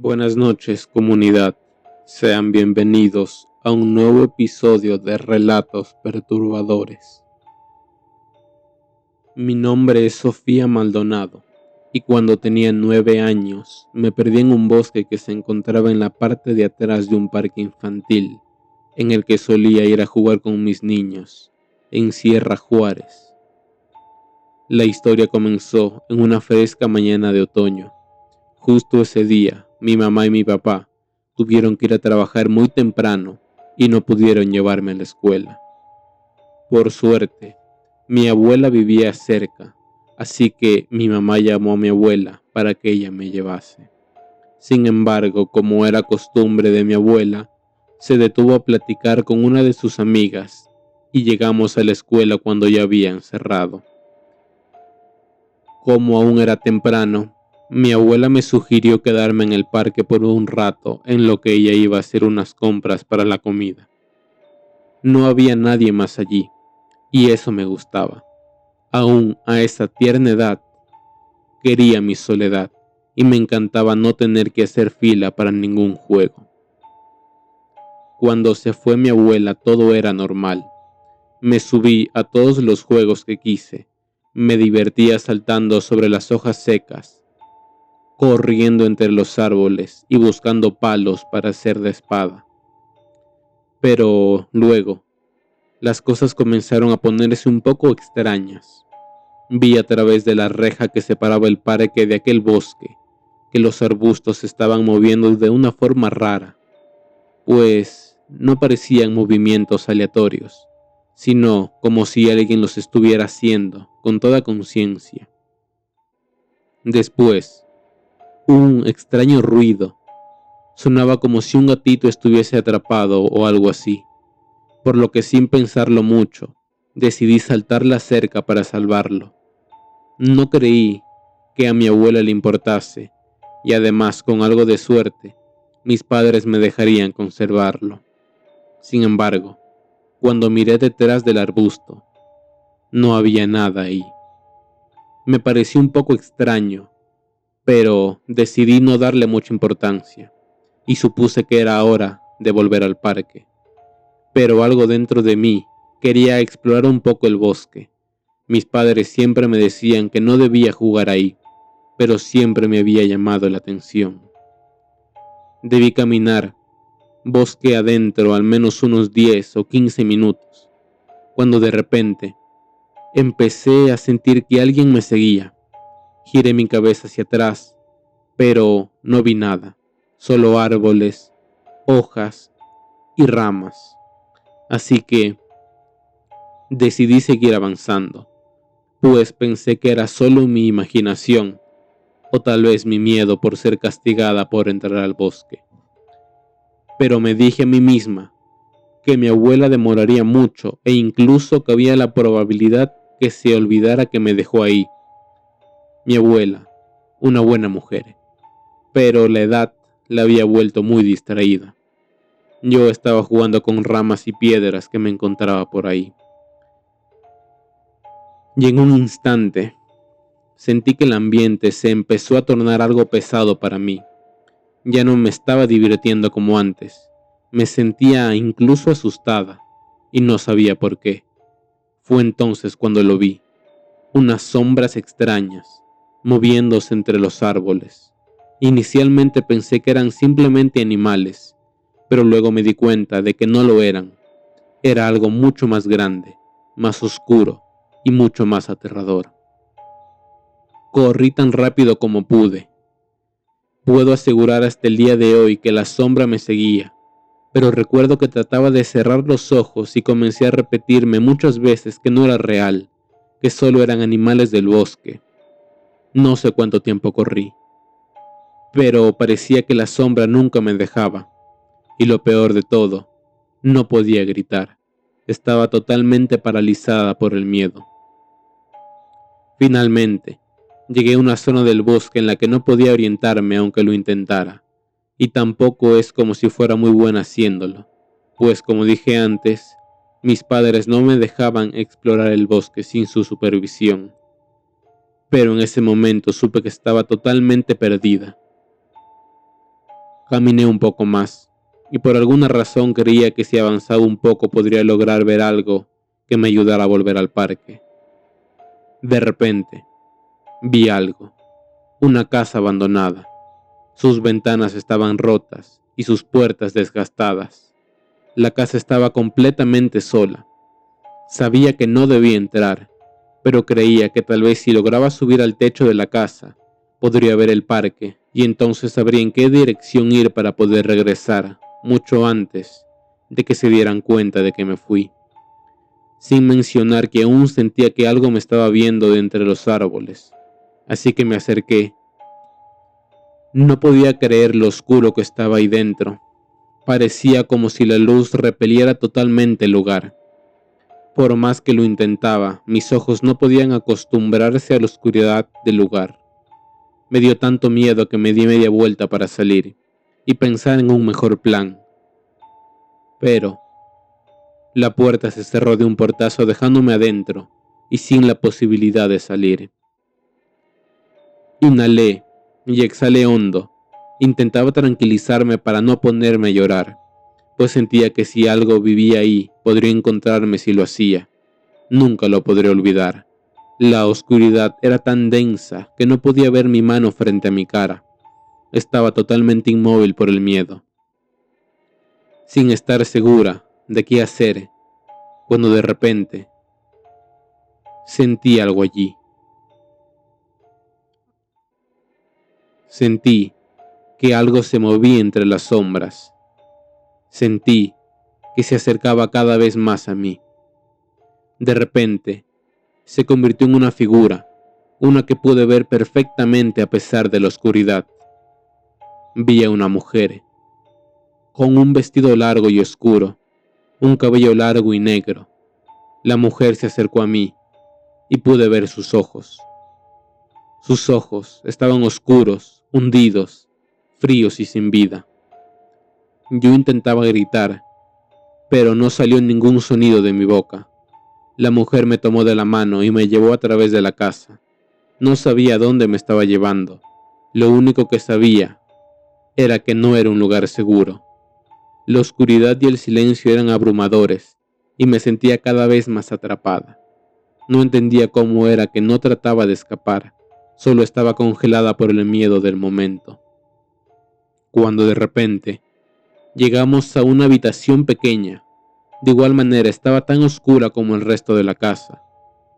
Buenas noches, comunidad. Sean bienvenidos a un nuevo episodio de Relatos Perturbadores. Mi nombre es Sofía Maldonado y cuando tenía 9 años me perdí en un bosque que se encontraba en la parte de atrás de un parque infantil en el que solía ir a jugar con mis niños, en Sierra Juárez. La historia comenzó en una fresca mañana de otoño. Justo ese día, mi mamá y mi papá tuvieron que ir a trabajar muy temprano y no pudieron llevarme a la escuela. Por suerte, mi abuela vivía cerca, así que mi mamá llamó a mi abuela para que ella me llevase. Sin embargo, como era costumbre de mi abuela, se detuvo a platicar con una de sus amigas y llegamos a la escuela cuando ya habían cerrado. Como aún era temprano, mi abuela me sugirió quedarme en el parque por un rato en lo que ella iba a hacer unas compras para la comida. No había nadie más allí, y eso me gustaba. Aún a esa tierna edad, quería mi soledad, y me encantaba no tener que hacer fila para ningún juego. Cuando se fue mi abuela todo era normal. Me subí a todos los juegos que quise, me divertía saltando sobre las hojas secas, corriendo entre los árboles y buscando palos para hacer de espada. Pero luego, las cosas comenzaron a ponerse un poco extrañas. Vi a través de la reja que separaba el parque de aquel bosque, que los arbustos se estaban moviendo de una forma rara, pues no parecían movimientos aleatorios, sino como si alguien los estuviera haciendo con toda conciencia. Después, un extraño ruido. Sonaba como si un gatito estuviese atrapado o algo así, por lo que sin pensarlo mucho, decidí saltar la cerca para salvarlo. No creí que a mi abuela le importase, y además con algo de suerte, mis padres me dejarían conservarlo. Sin embargo, cuando miré detrás del arbusto, no había nada ahí. Me pareció un poco extraño, pero decidí no darle mucha importancia y supuse que era hora de volver al parque. Pero algo dentro de mí quería explorar un poco el bosque. Mis padres siempre me decían que no debía jugar ahí, pero siempre me había llamado la atención. Debí caminar bosque adentro al menos unos 10 o 15 minutos, cuando de repente empecé a sentir que alguien me seguía. Giré mi cabeza hacia atrás, pero no vi nada, solo árboles, hojas y ramas. Así que decidí seguir avanzando, pues pensé que era solo mi imaginación, o tal vez mi miedo por ser castigada por entrar al bosque. Pero me dije a mí misma que mi abuela demoraría mucho e incluso que había la probabilidad que se olvidara que me dejó ahí. Mi abuela, una buena mujer, pero la edad la había vuelto muy distraída. Yo estaba jugando con ramas y piedras que me encontraba por ahí. Y en un instante, sentí que el ambiente se empezó a tornar algo pesado para mí. Ya no me estaba divirtiendo como antes. Me sentía incluso asustada, y no sabía por qué. Fue entonces cuando lo vi. Unas sombras extrañas, moviéndose entre los árboles. Inicialmente pensé que eran simplemente animales, pero luego me di cuenta de que no lo eran. Era algo mucho más grande, más oscuro y mucho más aterrador. Corrí tan rápido como pude. Puedo asegurar hasta el día de hoy que la sombra me seguía, pero recuerdo que trataba de cerrar los ojos y comencé a repetirme muchas veces que no era real, que solo eran animales del bosque. No sé cuánto tiempo corrí, pero parecía que la sombra nunca me dejaba, y lo peor de todo, no podía gritar. Estaba totalmente paralizada por el miedo. Finalmente, llegué a una zona del bosque en la que no podía orientarme aunque lo intentara, y tampoco es como si fuera muy buena haciéndolo, pues como dije antes, mis padres no me dejaban explorar el bosque sin su supervisión. Pero en ese momento supe que estaba totalmente perdida. Caminé un poco más, y por alguna razón creía que si avanzaba un poco podría lograr ver algo que me ayudara a volver al parque. De repente, vi algo, una casa abandonada. Sus ventanas estaban rotas y sus puertas desgastadas. La casa estaba completamente sola. Sabía que no debía entrar, pero creía que tal vez si lograba subir al techo de la casa, podría ver el parque y entonces sabría en qué dirección ir para poder regresar mucho antes de que se dieran cuenta de que me fui. Sin mencionar que aún sentía que algo me estaba viendo de entre los árboles, así que me acerqué. No podía creer lo oscuro que estaba ahí dentro. Parecía como si la luz repeliera totalmente el lugar. Por más que lo intentaba, mis ojos no podían acostumbrarse a la oscuridad del lugar. Me dio tanto miedo que me di media vuelta para salir y pensar en un mejor plan. Pero la puerta se cerró de un portazo dejándome adentro y sin la posibilidad de salir. Inhalé y exhalé hondo. Intentaba tranquilizarme para no ponerme a llorar, pues sentía que si algo vivía ahí, podría encontrarme si lo hacía. Nunca lo podré olvidar. La oscuridad era tan densa que no podía ver mi mano frente a mi cara. Estaba totalmente inmóvil por el miedo, sin estar segura de qué hacer, cuando de repente sentí algo allí. Sentí que algo se movía entre las sombras. Sentí que se acercaba cada vez más a mí. De repente, se convirtió en una figura, una que pude ver perfectamente a pesar de la oscuridad. Vi a una mujer, con un vestido largo y oscuro, un cabello largo y negro. La mujer se acercó a mí y pude ver sus ojos. Sus ojos estaban oscuros, hundidos, fríos y sin vida. Yo intentaba gritar, pero no salió ningún sonido de mi boca. La mujer me tomó de la mano y me llevó a través de la casa. No sabía dónde me estaba llevando. Lo único que sabía era que no era un lugar seguro. La oscuridad y el silencio eran abrumadores y me sentía cada vez más atrapada. No entendía cómo era que no trataba de escapar, solo estaba congelada por el miedo del momento. Cuando de repente llegamos a una habitación pequeña. De igual manera estaba tan oscura como el resto de la casa.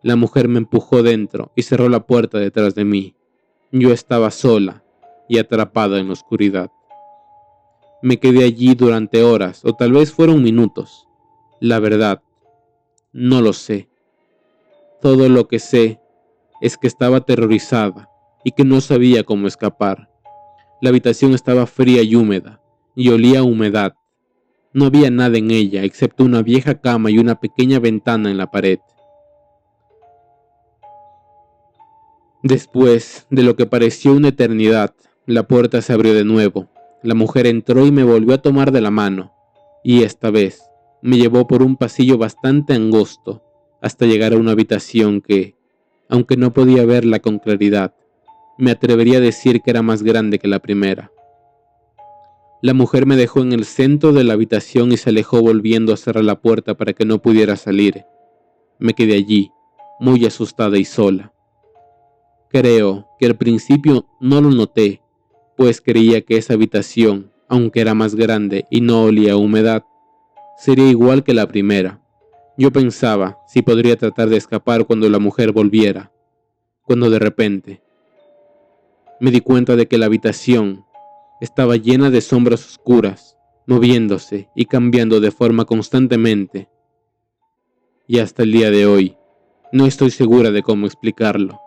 La mujer me empujó dentro y cerró la puerta detrás de mí. Yo estaba sola y atrapada en la oscuridad. Me quedé allí durante horas o tal vez fueron minutos. La verdad, no lo sé. Todo lo que sé es que estaba aterrorizada y que no sabía cómo escapar. La habitación estaba fría y húmeda y olía a humedad. No había nada en ella excepto una vieja cama y una pequeña ventana en la pared. Después de lo que pareció una eternidad, la puerta se abrió de nuevo. La mujer entró y me volvió a tomar de la mano, y esta vez me llevó por un pasillo bastante angosto hasta llegar a una habitación que, aunque no podía verla con claridad, me atrevería a decir que era más grande que la primera. La mujer me dejó en el centro de la habitación y se alejó volviendo a cerrar la puerta para que no pudiera salir. Me quedé allí, muy asustada y sola. Creo que al principio no lo noté, pues creía que esa habitación, aunque era más grande y no olía a humedad, sería igual que la primera. Yo pensaba si podría tratar de escapar cuando la mujer volviera, cuando de repente me di cuenta de que la habitación estaba llena de sombras oscuras, moviéndose y cambiando de forma constantemente. Y hasta el día de hoy, no estoy segura de cómo explicarlo.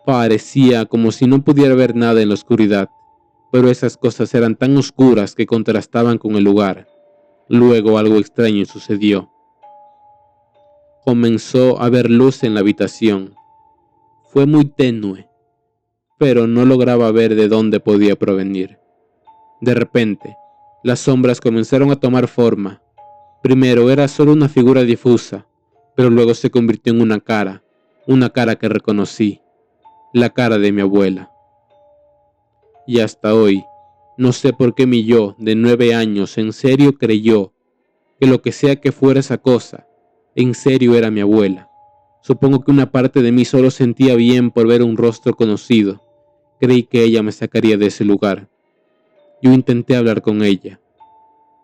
Parecía como si no pudiera ver nada en la oscuridad, pero esas cosas eran tan oscuras que contrastaban con el lugar. Luego algo extraño sucedió. Comenzó a haber luz en la habitación. Fue muy tenue, pero no lograba ver de dónde podía provenir. De repente, las sombras comenzaron a tomar forma. Primero era solo una figura difusa, pero luego se convirtió en una cara que reconocí, la cara de mi abuela. Y hasta hoy, No sé por qué mi yo, de 9 años, en serio creyó que lo que sea que fuera esa cosa, en serio era mi abuela. Supongo que una parte de mí solo sentía bien por ver un rostro conocido. Creí que ella me sacaría de ese lugar. Yo intenté hablar con ella,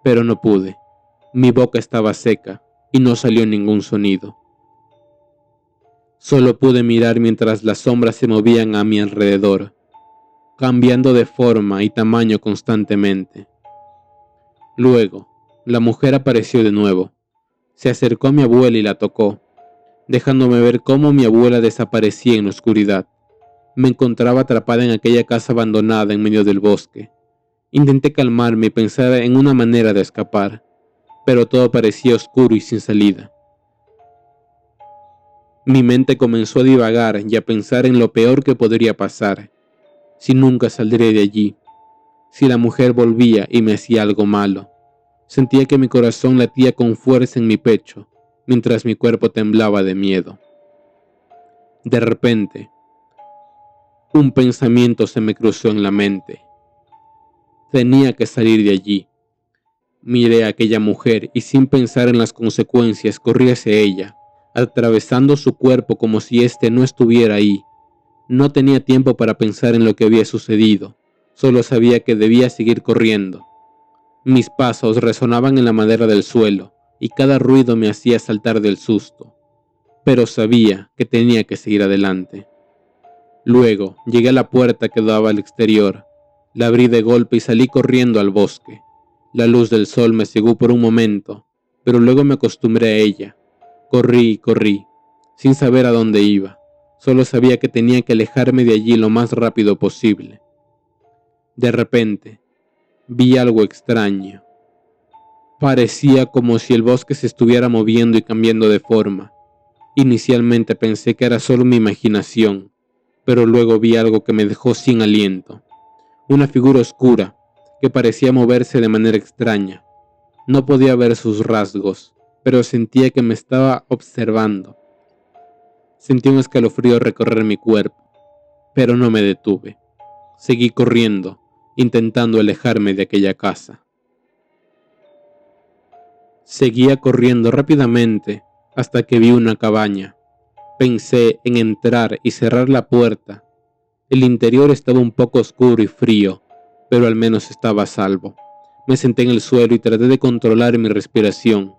pero no pude. Mi boca estaba seca y no salió ningún sonido. Solo pude mirar mientras las sombras se movían a mi alrededor, cambiando de forma y tamaño constantemente. Luego, la mujer apareció de nuevo. Se acercó a mi abuela y la tocó, dejándome ver cómo mi abuela desaparecía en la oscuridad. Me encontraba atrapada en aquella casa abandonada en medio del bosque. Intenté calmarme y pensar en una manera de escapar, pero todo parecía oscuro y sin salida. Mi mente comenzó a divagar y a pensar en lo peor que podría pasar, si nunca saldré de allí, si la mujer volvía y me hacía algo malo. Sentía que mi corazón latía con fuerza en mi pecho, mientras mi cuerpo temblaba de miedo. De repente, un pensamiento se me cruzó en la mente. Tenía que salir de allí. Miré a aquella mujer y sin pensar en las consecuencias corrí hacia ella, atravesando su cuerpo como si éste no estuviera ahí. No tenía tiempo para pensar en lo que había sucedido, solo sabía que debía seguir corriendo. Mis pasos resonaban en la madera del suelo y cada ruido me hacía saltar del susto, pero sabía que tenía que seguir adelante. Luego llegué a la puerta que daba al exterior, la abrí de golpe y salí corriendo al bosque. La luz del sol me cegó por un momento, pero luego me acostumbré a ella. Corrí y corrí, sin saber a dónde iba. Solo sabía que tenía que alejarme de allí lo más rápido posible. De repente, vi algo extraño. Parecía como si el bosque se estuviera moviendo y cambiando de forma. Inicialmente pensé que era solo mi imaginación, pero luego vi algo que me dejó sin aliento. Una figura oscura que parecía moverse de manera extraña. No podía ver sus rasgos, pero sentía que me estaba observando. Sentí un escalofrío recorrer mi cuerpo, pero no me detuve. Seguí corriendo, intentando alejarme de aquella casa. Seguía corriendo rápidamente hasta que vi una cabaña. Pensé en entrar y cerrar la puerta. El interior estaba un poco oscuro y frío, pero al menos estaba a salvo. Me senté en el suelo y traté de controlar mi respiración.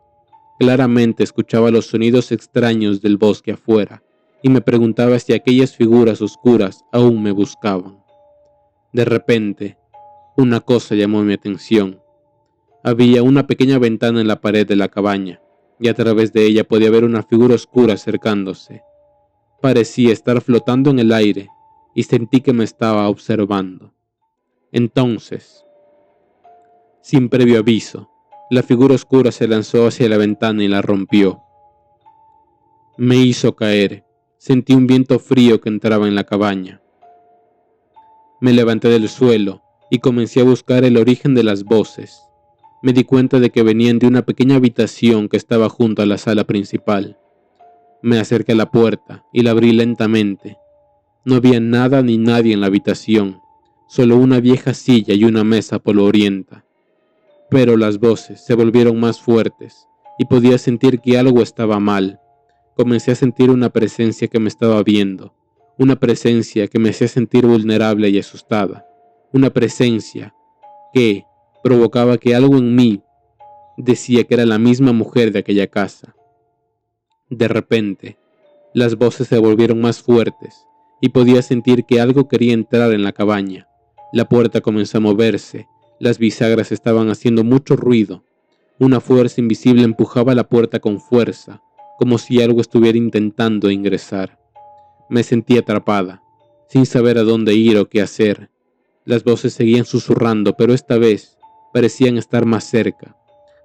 Claramente escuchaba los sonidos extraños del bosque afuera y me preguntaba si aquellas figuras oscuras aún me buscaban. De repente, una cosa llamó mi atención. Había una pequeña ventana en la pared de la cabaña, y a través de ella podía ver una figura oscura acercándose. Parecía estar flotando en el aire, y sentí que me estaba observando. Entonces, sin previo aviso, la figura oscura se lanzó hacia la ventana y la rompió. Me hizo caer. Sentí un viento frío que entraba en la cabaña. Me levanté del suelo y comencé a buscar el origen de las voces. Me di cuenta de que venían de una pequeña habitación que estaba junto a la sala principal. Me acerqué a la puerta y la abrí lentamente. No había nada ni nadie en la habitación, solo una vieja silla y una mesa polvorienta. Pero las voces se volvieron más fuertes y podía sentir que algo estaba mal. Comencé a sentir una presencia que me estaba viendo, una presencia que me hacía sentir vulnerable y asustada, una presencia que provocaba que algo en mí decía que era la misma mujer de aquella casa. De repente, las voces se volvieron más fuertes y podía sentir que algo quería entrar en la cabaña. La puerta comenzó a moverse, las bisagras estaban haciendo mucho ruido. Una fuerza invisible empujaba la puerta con fuerza, como si algo estuviera intentando ingresar. Me sentí atrapada, sin saber a dónde ir o qué hacer. Las voces seguían susurrando, pero esta vez parecían estar más cerca.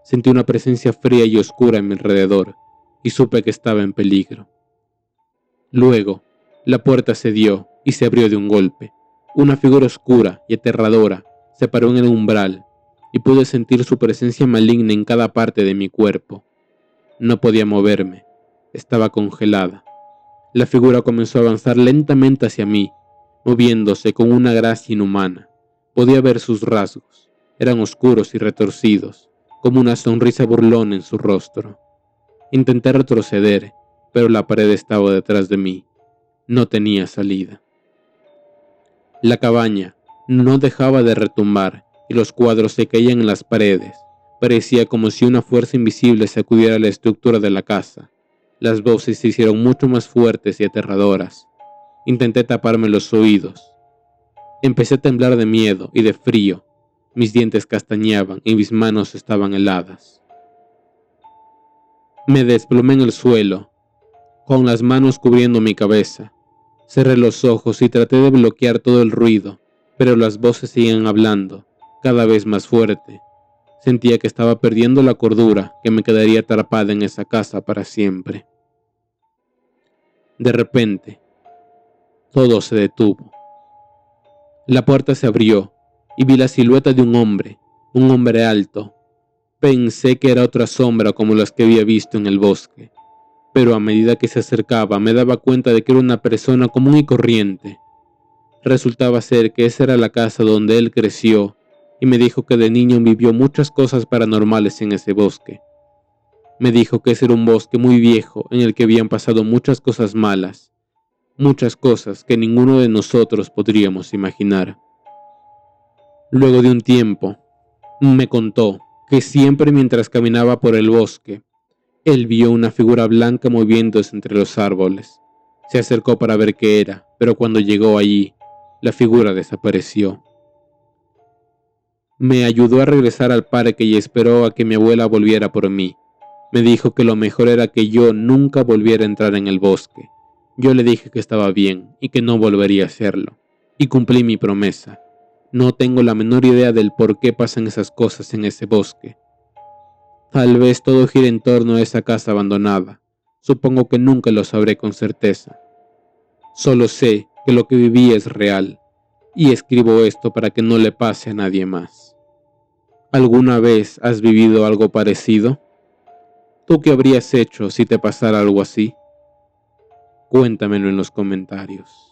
Sentí una presencia fría y oscura en mi alrededor, y supe que estaba en peligro. Luego, la puerta cedió y se abrió de un golpe. Una figura oscura y aterradora se paró en el umbral, y pude sentir su presencia maligna en cada parte de mi cuerpo. No podía moverme, estaba congelada. La figura comenzó a avanzar lentamente hacia mí, moviéndose con una gracia inhumana. Podía ver sus rasgos. Eran oscuros y retorcidos, como una sonrisa burlona en su rostro. Intenté retroceder, pero la pared estaba detrás de mí. No tenía salida. La cabaña no dejaba de retumbar y los cuadros se caían en las paredes. Parecía como si una fuerza invisible sacudiera la estructura de la casa. Las voces se hicieron mucho más fuertes y aterradoras. Intenté taparme los oídos. Empecé a temblar de miedo y de frío. Mis dientes castañeaban y mis manos estaban heladas. Me desplomé en el suelo, con las manos cubriendo mi cabeza. Cerré los ojos y traté de bloquear todo el ruido, pero las voces seguían hablando, cada vez más fuerte. Sentía que estaba perdiendo la cordura, que me quedaría atrapada en esa casa para siempre. De repente, todo se detuvo. La puerta se abrió y vi la silueta de un hombre alto. Pensé que era otra sombra como las que había visto en el bosque, pero a medida que se acercaba me daba cuenta de que era una persona común y corriente. Resultaba ser que esa era la casa donde él creció y me dijo que de niño vivió muchas cosas paranormales en ese bosque. Me dijo que ese era un bosque muy viejo en el que habían pasado muchas cosas malas, muchas cosas que ninguno de nosotros podríamos imaginar. Luego de un tiempo, me contó que siempre mientras caminaba por el bosque, él vio una figura blanca moviéndose entre los árboles. Se acercó para ver qué era, pero cuando llegó allí, la figura desapareció. Me ayudó a regresar al parque y esperó a que mi abuela volviera por mí. Me dijo que lo mejor era que yo nunca volviera a entrar en el bosque. Yo le dije que estaba bien y que no volvería a hacerlo. Y cumplí mi promesa. No tengo la menor idea del por qué pasan esas cosas en ese bosque. Tal vez todo gira en torno a esa casa abandonada. Supongo que nunca lo sabré con certeza. Solo sé que lo que viví es real, y escribo esto para que no le pase a nadie más. ¿Alguna vez has vivido algo parecido? ¿Tú qué habrías hecho si te pasara algo así? Cuéntamelo en los comentarios.